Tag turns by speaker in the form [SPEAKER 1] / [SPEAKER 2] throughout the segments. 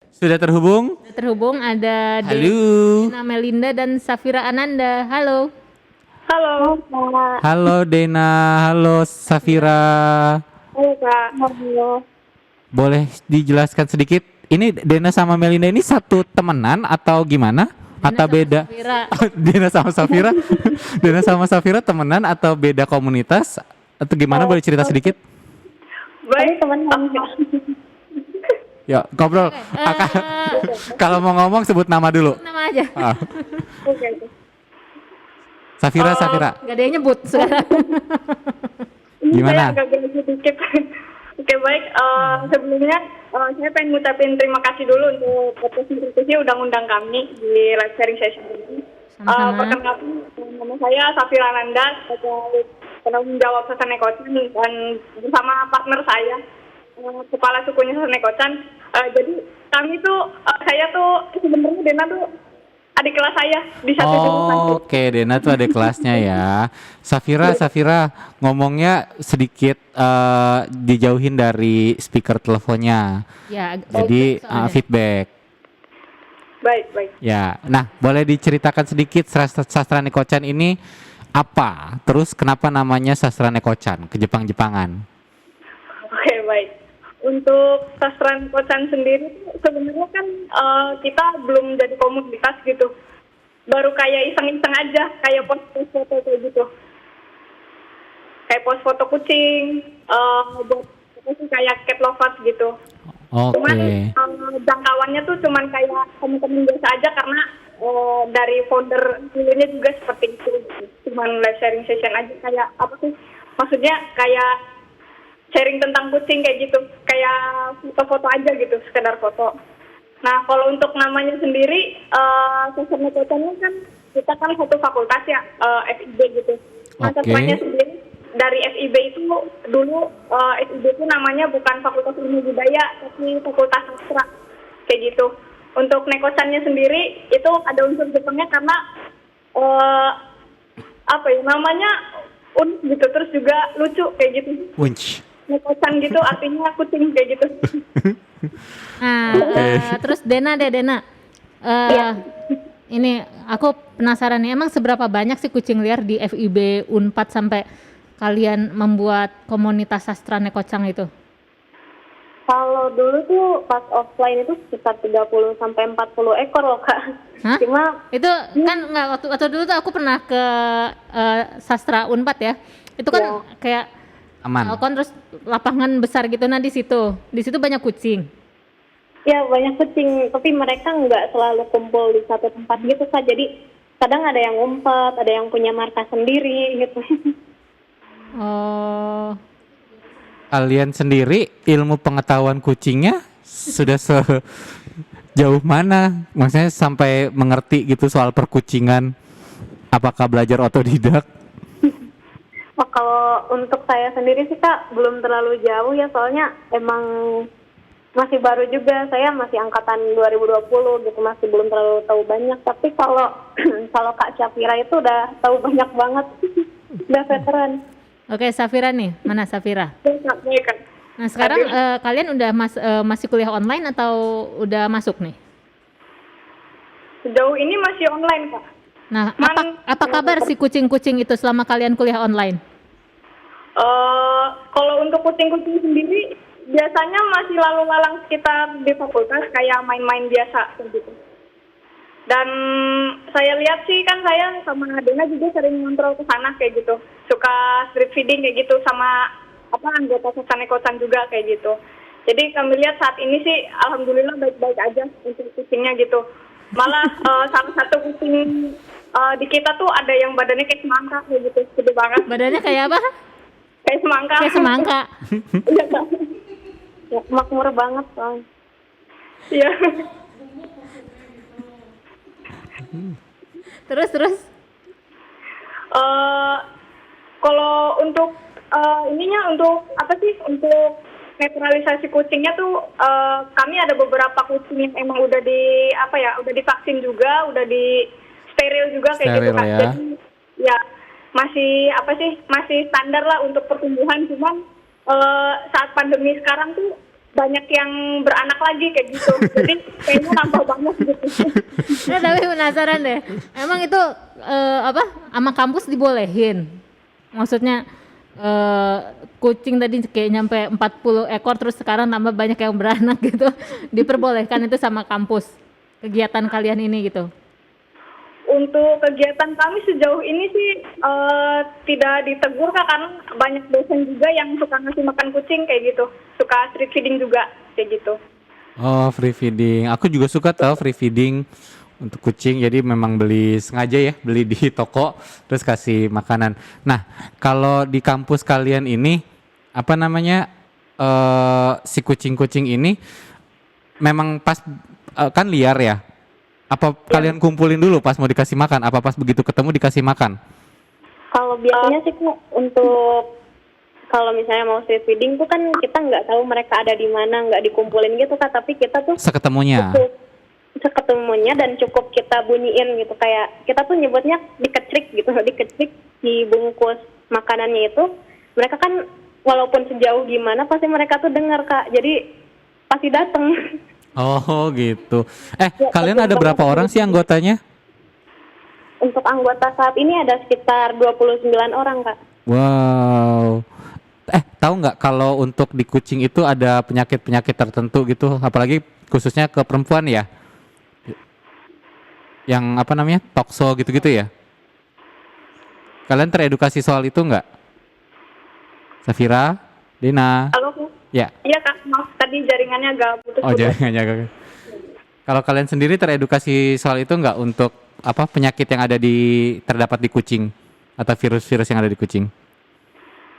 [SPEAKER 1] Sudah terhubung?
[SPEAKER 2] Sudah terhubung ada
[SPEAKER 1] Halo.
[SPEAKER 2] Dena Melinda dan Safira Ananda. Halo.
[SPEAKER 3] Halo, Kak.
[SPEAKER 1] Halo Dena, halo Safira.
[SPEAKER 3] Halo, Kak. Halo.
[SPEAKER 1] Boleh dijelaskan sedikit? Ini Dena sama Melinda ini satu temenan atau gimana? Atau
[SPEAKER 2] Sama
[SPEAKER 1] beda?
[SPEAKER 2] Safira.
[SPEAKER 1] Dena sama Safira? Dena sama Safira temenan atau beda komunitas? Atau gimana, boleh cerita sedikit?
[SPEAKER 3] Baik, teman-teman.
[SPEAKER 1] Ya, ngobrol. Kalau mau ngomong sebut nama dulu.
[SPEAKER 2] Nama aja.
[SPEAKER 1] Ah.
[SPEAKER 3] Oke, oke.
[SPEAKER 1] Safira, Safira.
[SPEAKER 2] Gak ada yang nyebut sekarang.
[SPEAKER 1] Gimana?
[SPEAKER 3] Saya agak geli sedikit. Oke, baik. Sebelumnya saya pengen ngucapin terima kasih dulu untuk podcast institusi undang-undang kami di live sharing session ini.
[SPEAKER 2] Sama-sama.
[SPEAKER 3] Perkenalkan, nama saya Safira Ananda sebagai penanggung jawab Sasane Kocan dan bersama partner saya, kepala sukunya Sasane Kocan. Jadi kami tuh, saya tuh sebenarnya Dena tuh adik kelas saya di satu jurusan.
[SPEAKER 1] Oke, Dena tuh ada kelasnya ya. Safira, ngomongnya sedikit dijauhin dari speaker teleponnya.
[SPEAKER 2] Ya,
[SPEAKER 1] Jadi
[SPEAKER 2] soalnya.
[SPEAKER 1] feedback.
[SPEAKER 3] Baik, baik.
[SPEAKER 1] Ya, nah boleh diceritakan sedikit sastra Nekocan ini apa? Terus kenapa namanya sastra Nekocan, ke Jepang-Jepangan?
[SPEAKER 3] Oke, baik. Untuk sastra Kocan sendiri tuh sebenarnya kan kita belum jadi komunitas gitu. Baru kayak iseng-iseng aja, kayak post foto kayak gitu. Kayak post foto kucing, buat apa sih, kayak cat lovers gitu. Cuman
[SPEAKER 1] Oke.
[SPEAKER 3] jangkauannya tuh cuman kayak teman-teman biasa aja karena dari founder dulunya juga seperti itu. Cuman live sharing session aja, kayak apa sih? Maksudnya kayak sharing tentang kucing kayak gitu, kayak foto-foto aja gitu, sekedar foto. Nah, kalau untuk namanya sendiri, Sasane Kocan kan kita kan satu fakultas ya, FIB gitu. Nah,
[SPEAKER 1] Oke.
[SPEAKER 3] sastranya sendiri dari FIB itu dulu FIB itu namanya bukan Fakultas Ilmu Budaya, tapi Fakultas Sastra kayak gitu. Untuk Nekocannya sendiri itu ada unsur Jepangnya karena apa ya namanya unik gitu, terus juga lucu kayak gitu.
[SPEAKER 1] Wunsch.
[SPEAKER 3] Nekocan gitu artinya kucing kayak gitu.
[SPEAKER 2] Nah,
[SPEAKER 1] Oke.
[SPEAKER 2] terus Dena deh, Dena. Ini aku penasaran nih, emang seberapa banyak sih kucing liar di FIB Unpad sampai kalian membuat komunitas sastra Nekocang itu?
[SPEAKER 4] Kalau dulu tuh pas offline itu sekitar 30 sampai 40 ekor loh, Kak.
[SPEAKER 2] Hah?
[SPEAKER 4] Cuma
[SPEAKER 2] Itu kan nggak, waktu dulu tuh aku pernah ke sastra Unpad ya. Itu kan
[SPEAKER 4] Ya.
[SPEAKER 2] kayak
[SPEAKER 1] Aman.
[SPEAKER 2] balkon terus lapangan besar gitu. Nah di situ banyak kucing.
[SPEAKER 4] ya banyak kucing, tapi mereka nggak selalu kumpul di satu tempat gitu, Kak. Jadi kadang ada yang ngumpet, ada yang punya markas sendiri gitu.
[SPEAKER 2] Oh,
[SPEAKER 1] Kalian sendiri ilmu pengetahuan kucingnya sudah sejauh mana? Maksudnya sampai mengerti gitu soal perkucingan? Apakah belajar otodidak?
[SPEAKER 4] Oh, kalau untuk saya sendiri sih, Kak, belum terlalu jauh ya, soalnya emang masih baru juga. Saya masih angkatan 2020 gitu, masih belum terlalu tahu banyak. Tapi kalau kalau Kak Syafira itu udah tahu banyak banget. Udah veteran.
[SPEAKER 2] oke, Safira nih, mana Safira?
[SPEAKER 3] Baik, kan.
[SPEAKER 2] Nah sekarang kalian udah masih kuliah online atau udah masuk nih?
[SPEAKER 3] Sejauh ini masih online, Kak.
[SPEAKER 2] Nah apa kabar si kucing-kucing itu selama kalian kuliah online?
[SPEAKER 3] Kalau untuk kucing-kucing sendiri biasanya masih lalu lalang sekitar di fakultas kayak main-main biasa kayak gitu. Dan saya lihat sih kan saya sama Dena juga sering ngontrol ke sana kayak gitu. Suka street feeding kayak gitu sama anggota Sasane Kocan juga kayak gitu. Jadi kami lihat saat ini sih alhamdulillah baik-baik aja untuk kucingnya gitu. Malah salah satu kucing di kita tuh ada yang badannya kayak semangka kayak gitu, gede banget.
[SPEAKER 2] Badannya kayak apa?
[SPEAKER 3] Kayak semangka.
[SPEAKER 2] Kayak semangka.
[SPEAKER 3] Iya, Kak.
[SPEAKER 4] Ya, makmur banget soalnya.
[SPEAKER 3] Iya.
[SPEAKER 2] Terus?
[SPEAKER 3] Kalau untuk ininya untuk apa sih, untuk netralisasi kucingnya tuh kami ada beberapa kucing yang emang udah udah divaksin juga, udah di steril juga kayak gitu
[SPEAKER 1] Steril
[SPEAKER 3] kan.
[SPEAKER 1] ya.
[SPEAKER 3] Jadi ya masih standar lah untuk pertumbuhan, cuman saat pandemi sekarang tuh banyak yang beranak lagi kayak gitu. Jadi kayaknya nambah banget gitu.
[SPEAKER 2] Nah, tapi penasaran deh. Emang itu apa? Sama kampus dibolehin? Maksudnya kucing tadi kayak nyampe 40 ekor terus sekarang nambah banyak yang beranak gitu. Diperbolehkan itu sama kampus kegiatan kalian ini gitu.
[SPEAKER 3] Untuk kegiatan kami sejauh ini sih tidak ditegur Kak, karena banyak dosen juga yang suka ngasih makan kucing kayak gitu. Suka street feeding juga kayak gitu.
[SPEAKER 1] Oh, free feeding. Aku juga suka tahu free feeding untuk kucing. Jadi memang beli sengaja ya, beli di toko terus kasih makanan. Nah, kalau di kampus kalian ini apa namanya si kucing-kucing ini memang pas kan liar ya? Apa kalian kumpulin dulu pas mau dikasih makan? Apa pas begitu ketemu dikasih makan?
[SPEAKER 4] Kalau biasanya sih Kak, untuk kalau misalnya mau street feeding tuh kan kita nggak tahu mereka ada di mana, nggak dikumpulin gitu Kak, tapi kita tuh
[SPEAKER 1] Seketemunya.
[SPEAKER 4] cukup seketemunya dan cukup kita bunyiin gitu, kayak kita tuh nyebutnya dikecrik gitu, dikecrik dibungkus makanannya itu. Mereka kan walaupun sejauh gimana pasti mereka tuh dengar Kak, jadi pasti datang.
[SPEAKER 1] Oh gitu. Kalian ada berapa orang sih anggotanya?
[SPEAKER 4] Untuk anggota saat ini ada sekitar 29 orang Kak.
[SPEAKER 1] Wow. Tahu nggak kalau untuk di kucing itu ada penyakit-penyakit tertentu gitu, apalagi khususnya ke perempuan ya? Yang apa namanya? Tokso gitu-gitu ya? Kalian teredukasi soal itu nggak? Safira, Dina?
[SPEAKER 3] Halo Kak?
[SPEAKER 1] Ya.
[SPEAKER 3] Iya Kak, maaf tadi jaringannya agak putus-putus.
[SPEAKER 1] Oh, jangan. Kalau kalian sendiri teredukasi soal itu nggak untuk apa penyakit yang ada terdapat di kucing atau virus-virus yang ada di kucing?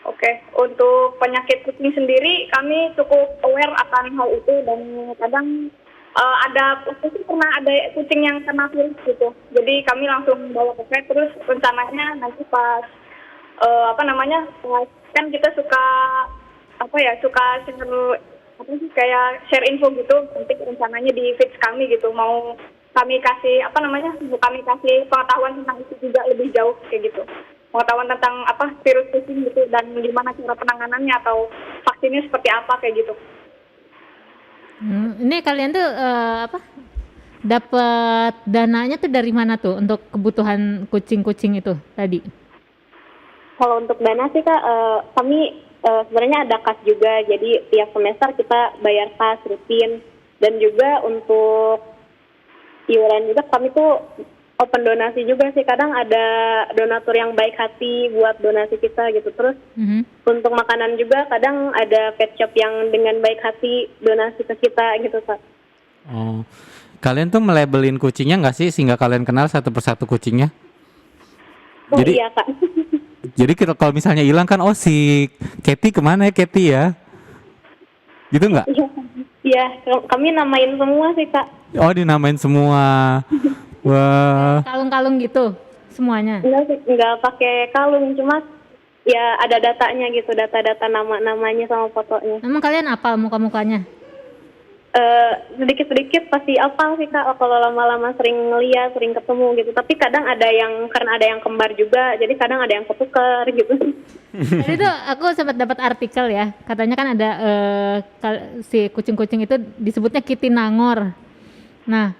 [SPEAKER 3] Oke, untuk penyakit kucing sendiri kami cukup aware akan hal itu, dan kadang pernah ada kucing yang kena virus gitu. Jadi kami langsung bawa ke vet, terus rencananya nanti pas kan kita suka share info gitu, nanti rencananya di feeds kami gitu, mau kami kasih pengetahuan tentang itu juga lebih jauh kayak gitu, pengetahuan tentang virus kucing gitu dan gimana cara penanganannya atau vaksinnya seperti apa kayak gitu.
[SPEAKER 2] Ini kalian tuh dapat dananya tuh dari mana tuh untuk kebutuhan kucing-kucing itu tadi?
[SPEAKER 4] Kalau untuk dana sih Kak, kami sebenarnya ada kas juga, jadi tiap semester kita bayar kas rutin, dan juga untuk iuran juga kami tuh open donasi juga sih, kadang ada donatur yang baik hati buat donasi kita gitu. Terus untuk makanan juga kadang ada pet shop yang dengan baik hati donasi ke kita gitu Kak.
[SPEAKER 1] Oh, kalian tuh melabelin kucingnya nggak sih sehingga kalian kenal satu persatu kucingnya?
[SPEAKER 4] Oh
[SPEAKER 1] Jadi-
[SPEAKER 4] iya Kak.
[SPEAKER 1] Jadi kalau misalnya hilang kan, oh si Katy kemana ya Katy ya? Gitu nggak?
[SPEAKER 4] Iya, kami namain semua sih Kak.
[SPEAKER 1] Oh dinamain semua. Wah.
[SPEAKER 2] Kalung-kalung gitu semuanya.
[SPEAKER 4] Enggak pakai kalung, cuma ya ada datanya gitu, data-data nama-namanya sama fotonya.
[SPEAKER 2] Emang kalian apal muka-mukanya?
[SPEAKER 4] Sedikit-sedikit pasti apal sih Kak, kalau lama-lama sering ngeliat, sering ketemu gitu. Tapi kadang ada yang, karena ada yang kembar juga, jadi kadang ada yang ketukar gitu.
[SPEAKER 2] Tadi tuh aku sempat dapat artikel ya, katanya kan ada si kucing-kucing itu disebutnya Kitty Nangor. Nah,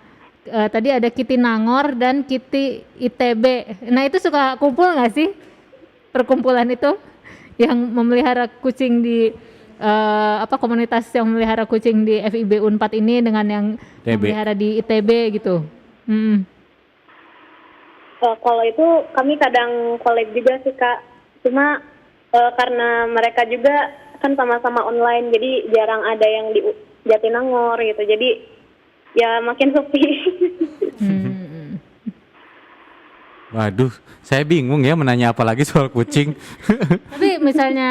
[SPEAKER 2] tadi ada Kitty Nangor dan Kitty ITB. Nah itu suka kumpul nggak sih perkumpulan itu yang memelihara kucing di komunitas yang memelihara kucing di FIB Unpad ini dengan yang memelihara di ITB gitu?
[SPEAKER 4] Kalau itu kami kadang collab juga sih Kak, cuma karena mereka juga kan sama-sama online, jadi jarang ada yang di Jatinangor gitu, jadi ya makin sepi.
[SPEAKER 1] Waduh, saya bingung ya menanya apa lagi soal kucing.
[SPEAKER 2] Tapi misalnya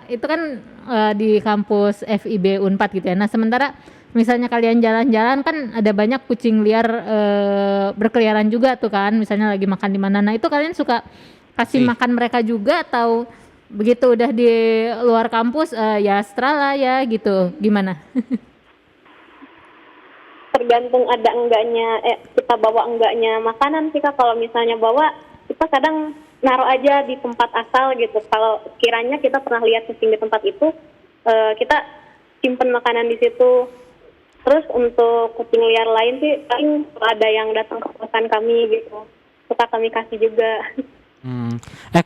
[SPEAKER 2] itu kan di kampus FIB Unpad gitu ya. Nah sementara misalnya kalian jalan-jalan kan ada banyak kucing liar berkeliaran juga tuh kan. Misalnya lagi makan di mana. Nah itu kalian suka kasih makan mereka juga atau begitu udah di luar kampus ya setelah lah ya gitu. Gimana?
[SPEAKER 4] Tergantung ada enggaknya, kita bawa enggaknya makanan sih Kak. Kalau misalnya bawa, kita kadang naruh aja di tempat asal gitu. Kalau kiranya kita pernah lihat kucing di tempat itu, kita simpen makanan di situ. Terus untuk kucing liar lain sih paling ada yang datang ke kosan kami gitu, suka kami kasih juga.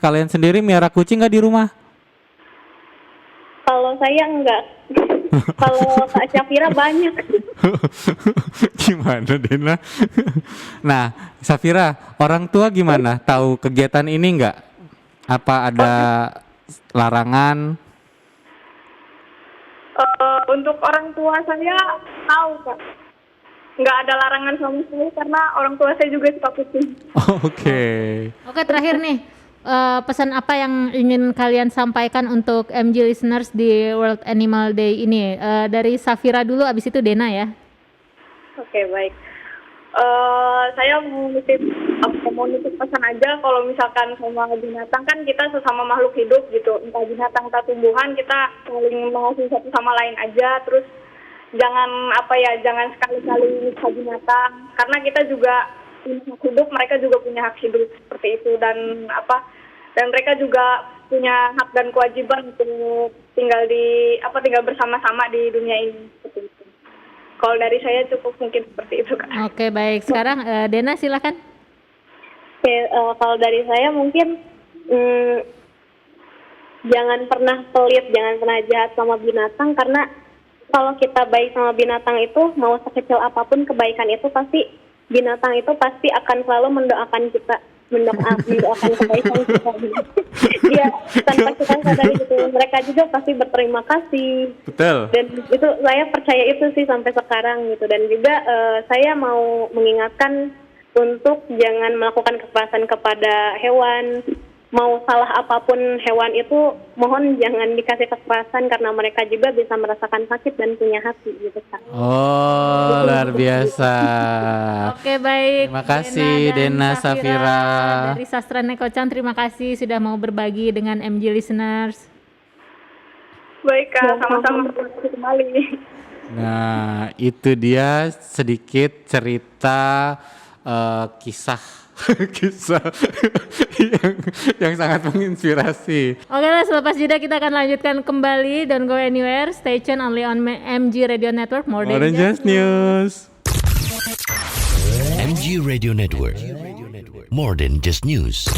[SPEAKER 1] Kalian sendiri miara kucing nggak di rumah?
[SPEAKER 4] Kalau saya enggak. Kalau Kak Syafira banyak.
[SPEAKER 1] Gimana Dena? Nah, Safira, orang tua gimana? Tahu kegiatan ini nggak? Apa ada larangan?
[SPEAKER 3] Untuk orang tua saya tahu Kak, nggak ada larangan sama sekali karena orang tua saya juga suka kucing.
[SPEAKER 1] Oke.
[SPEAKER 2] Oke, terakhir nih, pesan apa yang ingin kalian sampaikan untuk MG listeners di World Animal Day ini? Dari Safira dulu, abis itu Dena ya.
[SPEAKER 3] Oke, baik. Saya mau nitip pesan aja kalau misalkan sama binatang kan kita sesama makhluk hidup gitu, entah binatang atau tumbuhan, kita saling mengasihi satu sama lain aja. Terus jangan sekali-kali nyiksa binatang karena kita juga punya hak hidup, mereka juga punya hak hidup seperti itu, dan mereka juga punya hak dan kewajiban untuk tinggal bersama-sama di dunia ini seperti itu. Kalau dari saya cukup mungkin seperti itu Kak.
[SPEAKER 2] Oke, baik. Sekarang Dena silakan.
[SPEAKER 4] Oke, kalau dari saya mungkin jangan pernah pelit, jangan pernah jahat sama binatang, karena kalau kita baik sama binatang itu, mau sekecil apapun kebaikan itu pasti binatang itu pasti akan selalu mendoakan kita, mendoakan kebaikan kita. Dia tanpa kita sadari gitu, mereka juga pasti berterima kasih.
[SPEAKER 1] Betul.
[SPEAKER 4] Dan itu saya percaya itu sih sampai sekarang gitu. Dan juga saya mau mengingatkan untuk jangan melakukan kekerasan kepada hewan. Mau salah apapun hewan itu, mohon jangan dikasih kekerasan karena mereka juga bisa merasakan sakit dan punya hati gitu Kak.
[SPEAKER 1] Oh, luar biasa.
[SPEAKER 2] Oke, baik.
[SPEAKER 1] Terima kasih Dena, Safira.
[SPEAKER 2] Dari Sastra Nekochan, terima kasih sudah mau berbagi dengan MG listeners.
[SPEAKER 3] Baik Kak, sama-sama kembali.
[SPEAKER 1] Nah, itu dia sedikit cerita kisah yang sangat menginspirasi.
[SPEAKER 2] Oke lah, selepas jeda kita akan lanjutkan kembali. Don't go anywhere. Stay tune only on MG Radio Network. More than just
[SPEAKER 1] news.
[SPEAKER 5] MG Radio Network. More than just news.